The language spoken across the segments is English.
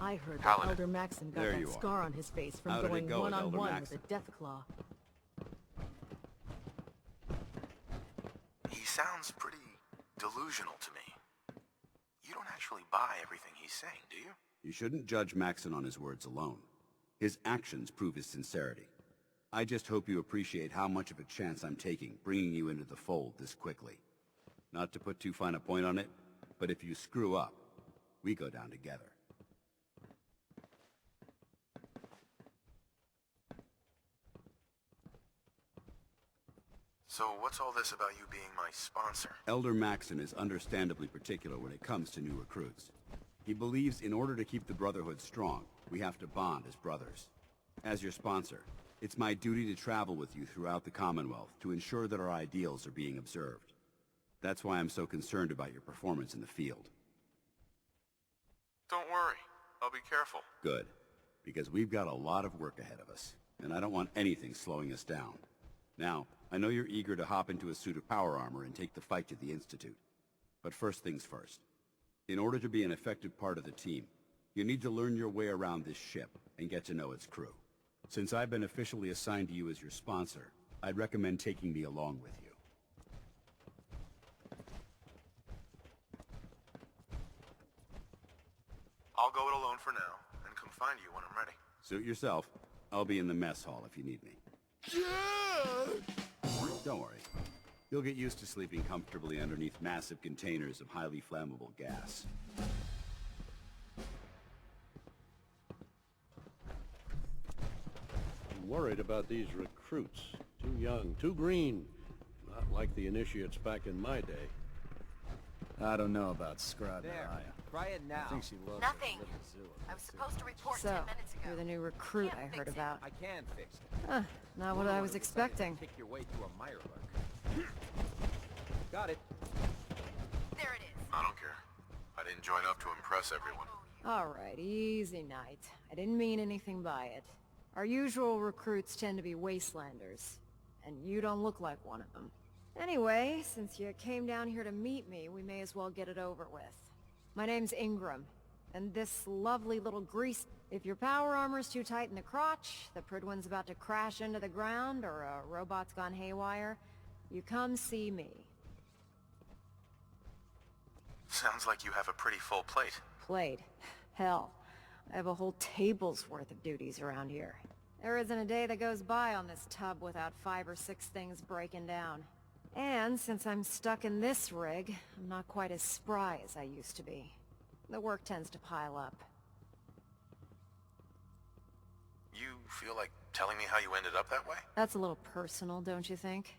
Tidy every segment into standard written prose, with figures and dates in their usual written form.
I heard that Paladin. Elder Maxon got There that you are. scar on his face from How did it going go with Elder one-on-one with a Maxon? Deathclaw. He sounds pretty delusional to me. You don't actually buy everything he's saying, do you? You shouldn't judge Maxon on his words alone. His actions prove his sincerity. I just hope you appreciate how much of a chance I'm taking, bringing you into the fold this quickly. Not to put too fine a point on it, but if you screw up, we go down together. So what's all this about you being my sponsor? Elder Maxon is understandably particular when it comes to new recruits. He believes in order to keep the Brotherhood strong, we have to bond as brothers. As your sponsor, it's my duty to travel with you throughout the Commonwealth to ensure that our ideals are being observed. That's why I'm so concerned about your performance in the field. Don't worry. I'll be careful. Good, because we've got a lot of work ahead of us, and I don't want anything slowing us down. Now, I know you're eager to hop into a suit of power armor and take the fight to the Institute. But first things first. In order to be an effective part of the team, you need to learn your way around this ship and get to know its crew. Since I've been officially assigned to you as your sponsor, I'd recommend taking me along with you. I'll go it alone for now, and come find you when I'm ready. Suit yourself. I'll be in the mess hall if you need me. Don't worry. You'll get used to sleeping comfortably underneath massive containers of highly flammable gas. I'm worried about these recruits. Too young, too green. Not like the initiates back in my day. I don't know about Scrod There. Mariah. Try it now. I think she loves Nothing. the little zoo. I was supposed to report So, 10 minutes ago. you're the new recruit Can't I fix heard it. about. I can fix it. Huh, not what I was expecting. Kick your way through a Mirelurk. Got it. There it is. I don't care. I didn't join up to impress everyone. Alright, easy night. I didn't mean anything by it. Our usual recruits tend to be wastelanders, and you don't look like one of them. Anyway, since you came down here to meet me, we may as well get it over with. My name's Ingram, and this lovely little grease... If your power armor's too tight in the crotch, the Prydwen's about to crash into the ground, or a robot's gone haywire, you come see me. Sounds like you have a pretty full plate. Played. Hell, I have a whole table's worth of duties around here. There isn't a day that goes by on this tub without 5 or 6 things breaking down. And since I'm stuck in this rig, I'm not quite as spry as I used to be. The work tends to pile up. You feel like telling me how you ended up that way? That's a little personal, don't you think?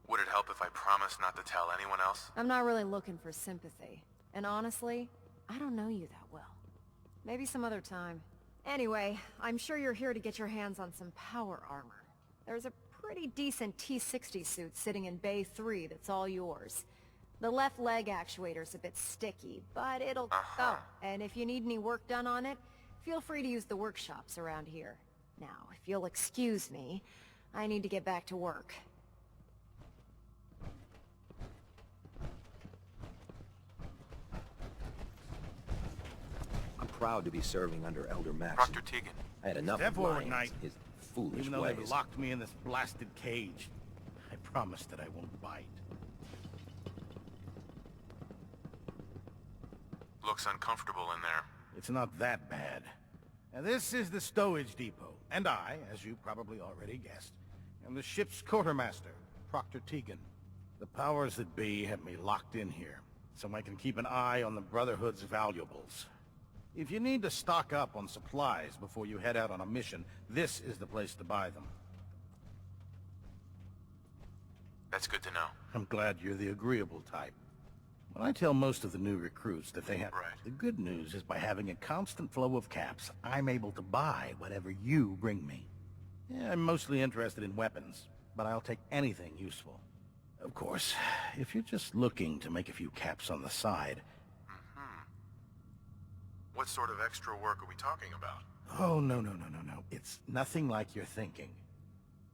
Would it help if I promised not to tell anyone else? I'm not really looking for sympathy. And honestly, I don't know you that well. Maybe some other time. Anyway, I'm sure you're here to get your hands on some power armor. There's a pretty decent T-60 suit sitting in Bay 3 that's all yours. The left leg actuator's a bit sticky, but it'll... Oh, and if you need any work done on it, feel free to use the workshops around here. Now, if you'll excuse me, I need to get back to work. I'm proud to be serving under Elder Maxon. Dr. Tegan. I had enough of Devil Lyons, Knight. his foolish Even though ways. they've locked me in this blasted cage, I promise that I won't bite. Looks uncomfortable in there. It's not that bad. Now, this is the stowage depot, and I, as you probably already guessed, am the ship's quartermaster, Dr. Tegan. The powers that be have me locked in here, so I can keep an eye on the Brotherhood's valuables. If you need to stock up on supplies before you head out on a mission, this is the place to buy them. That's good to know. I'm glad you're the agreeable type. When I tell most of the new recruits that they have... Right. The good news is by having a constant flow of caps, I'm able to buy whatever you bring me. Yeah, I'm mostly interested in weapons, but I'll take anything useful. Of course, if you're just looking to make a few caps on the side... What sort of extra work are we talking about? Oh, no. It's nothing like you're thinking.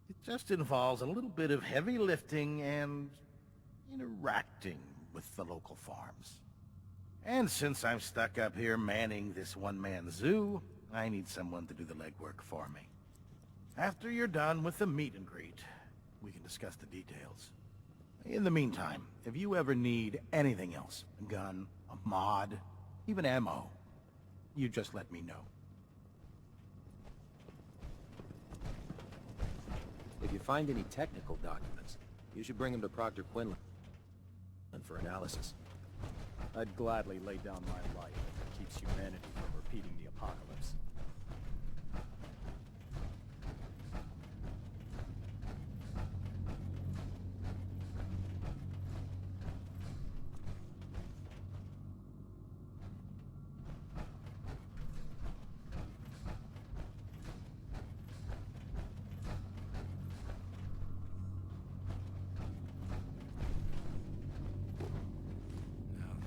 It just involves a little bit of heavy lifting and interacting with the local farms. And since I'm stuck up here manning this one-man zoo, I need someone to do the legwork for me. After you're done with the meet and greet, we can discuss the details. In the meantime, if you ever need anything else, a gun, a mod, even ammo, you just let me know. If you find any technical documents, you should bring them to Proctor Quinlan for analysis. I'd gladly lay down my life if it keeps humanity from repeating the apocalypse.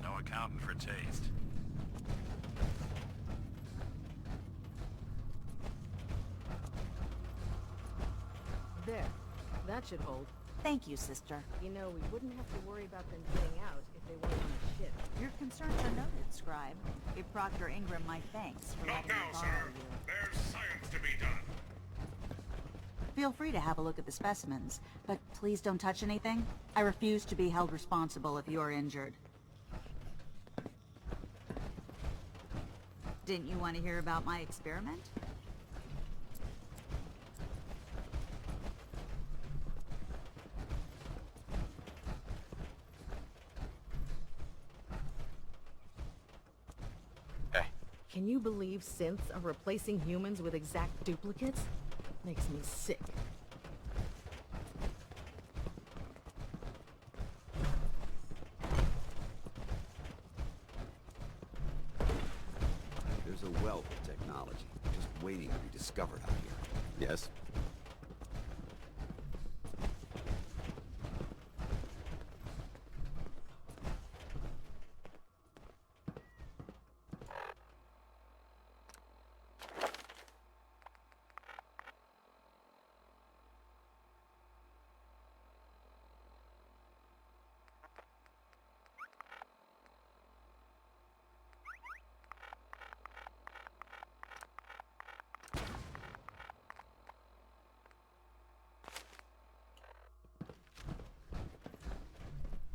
No accounting for taste. There. That should hold. Thank you, sister. You know, we wouldn't have to worry about them getting out if they weren't on a ship. Your concerns are noted, Scribe. Give Proctor Ingram my thanks for letting me borrow you. There's science to be done. Feel free to have a look at the specimens, but please don't touch anything. I refuse to be held responsible if you're injured. Didn't you want to hear about my experiment? Can you believe synths are replacing humans with exact duplicates? Makes me sick. There's a wealth of technology just waiting to be discovered out here. Yes?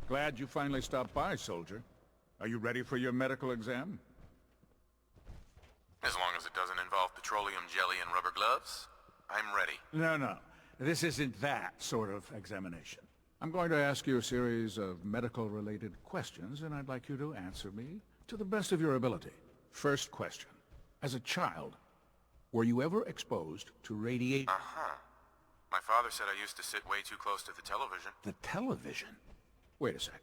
Glad you finally stopped by, soldier. Are you ready for your medical exam? As long as it doesn't involve petroleum jelly and rubber gloves, I'm ready. No. This isn't that sort of examination. I'm going to ask you a series of medical-related questions, and I'd like you to answer me to the best of your ability. First question. As a child, were you ever exposed to radiation? Uh-huh. My father said I used to sit way too close to the television. The television? Wait a second.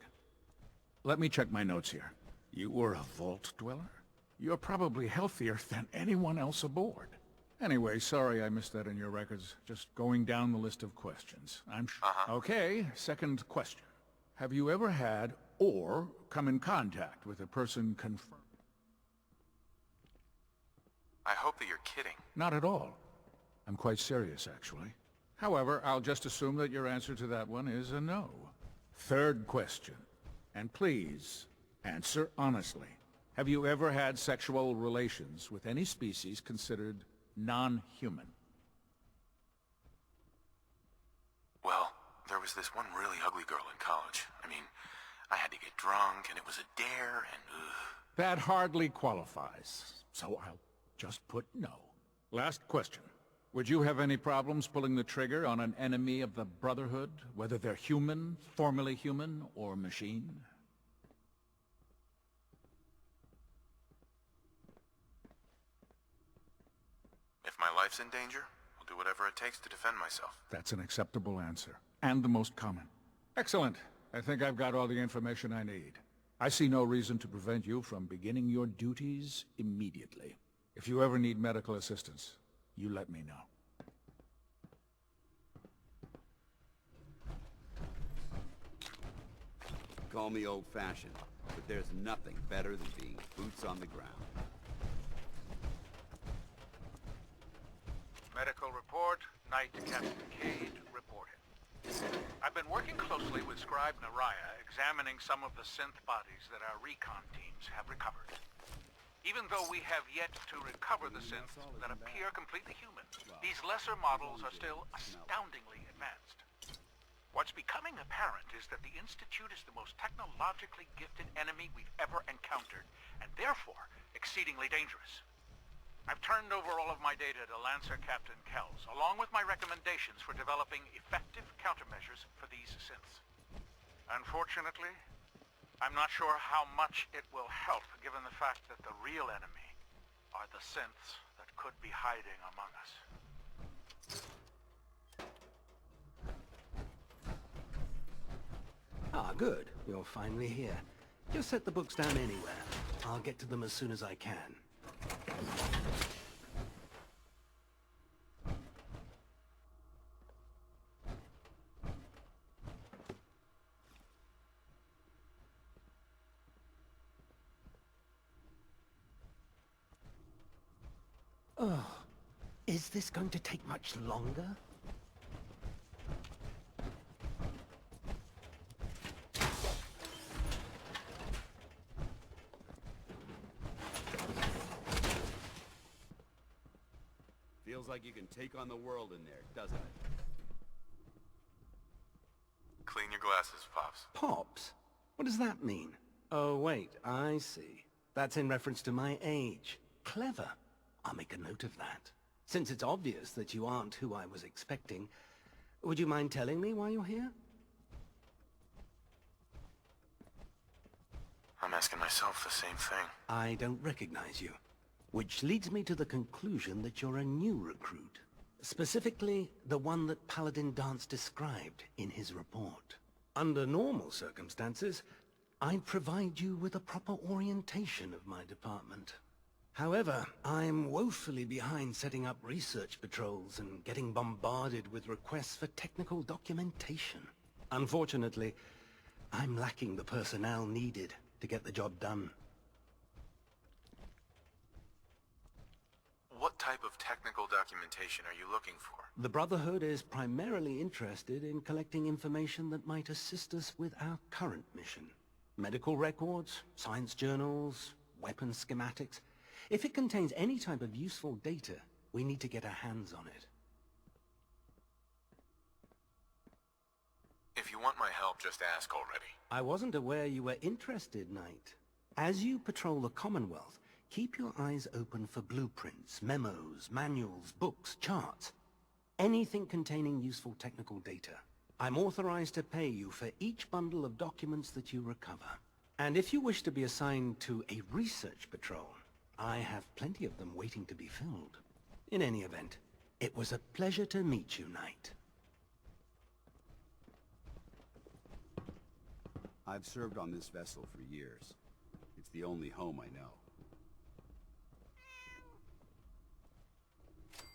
Let me check my notes here. You were a vault dweller? You're probably healthier than anyone else aboard. Anyway, sorry I missed that in your records. Just going down the list of questions. I'm sure. Okay, second question. Have you ever had or come in contact with a person confirmed? I hope that you're kidding. Not at all. I'm quite serious, actually. However, I'll just assume that your answer to that one is a no. Third question. And please, answer honestly. Have you ever had sexual relations with any species considered non-human? Well, there was this one really ugly girl in college. I mean, I had to get drunk, and it was a dare, and That hardly qualifies, so I'll just put no. Last question. Would you have any problems pulling the trigger on an enemy of the Brotherhood, whether they're human, formerly human, or machine? If my life's in danger, I'll do whatever it takes to defend myself. That's an acceptable answer, and the most common. Excellent. I think I've got all the information I need. I see no reason to prevent you from beginning your duties immediately. If you ever need medical assistance, you let me know. Call me old-fashioned, but there's nothing better than being boots on the ground. Medical report, Night Captain Cade reporting. I've been working closely with Scribe Naraya, examining some of the synth bodies that our recon teams have recovered. Even though we have yet to recover the synths that appear completely human, these lesser models are still astoundingly advanced. What's becoming apparent is that the Institute is the most technologically gifted enemy we've ever encountered, and therefore exceedingly dangerous. I've turned over all of my data to Lancer Captain Kells, along with my recommendations for developing effective countermeasures for these synths. Unfortunately, I'm not sure how much it will help, given the fact that the real enemy are the synths that could be hiding among us. Ah, good. You're finally here. Just set the books down anywhere. I'll get to them as soon as I can. Oh, is this going to take much longer? Feels like you can take on the world in there, doesn't it? Clean your glasses, Pops. Pops? What does that mean? Oh, wait, I see. That's in reference to my age. Clever. I'll make a note of that. Since it's obvious that you aren't who I was expecting, would you mind telling me why you're here? I'm asking myself the same thing. I don't recognize you. Which leads me to the conclusion that you're a new recruit. Specifically, the one that Paladin Dance described in his report. Under normal circumstances, I'd provide you with a proper orientation of my department. However, I'm woefully behind setting up research patrols and getting bombarded with requests for technical documentation. Unfortunately, I'm lacking the personnel needed to get the job done. What type of technical documentation are you looking for? The Brotherhood is primarily interested in collecting information that might assist us with our current mission. Medical records, science journals, weapon schematics. If it contains any type of useful data, we need to get our hands on it. If you want my help, just ask already. I wasn't aware you were interested, Knight. As you patrol the Commonwealth, keep your eyes open for blueprints, memos, manuals, books, charts. Anything containing useful technical data. I'm authorized to pay you for each bundle of documents that you recover. And if you wish to be assigned to a research patrol, I have plenty of them waiting to be filled. In any event, it was a pleasure to meet you, Knight. I've served on this vessel for years. It's the only home I know.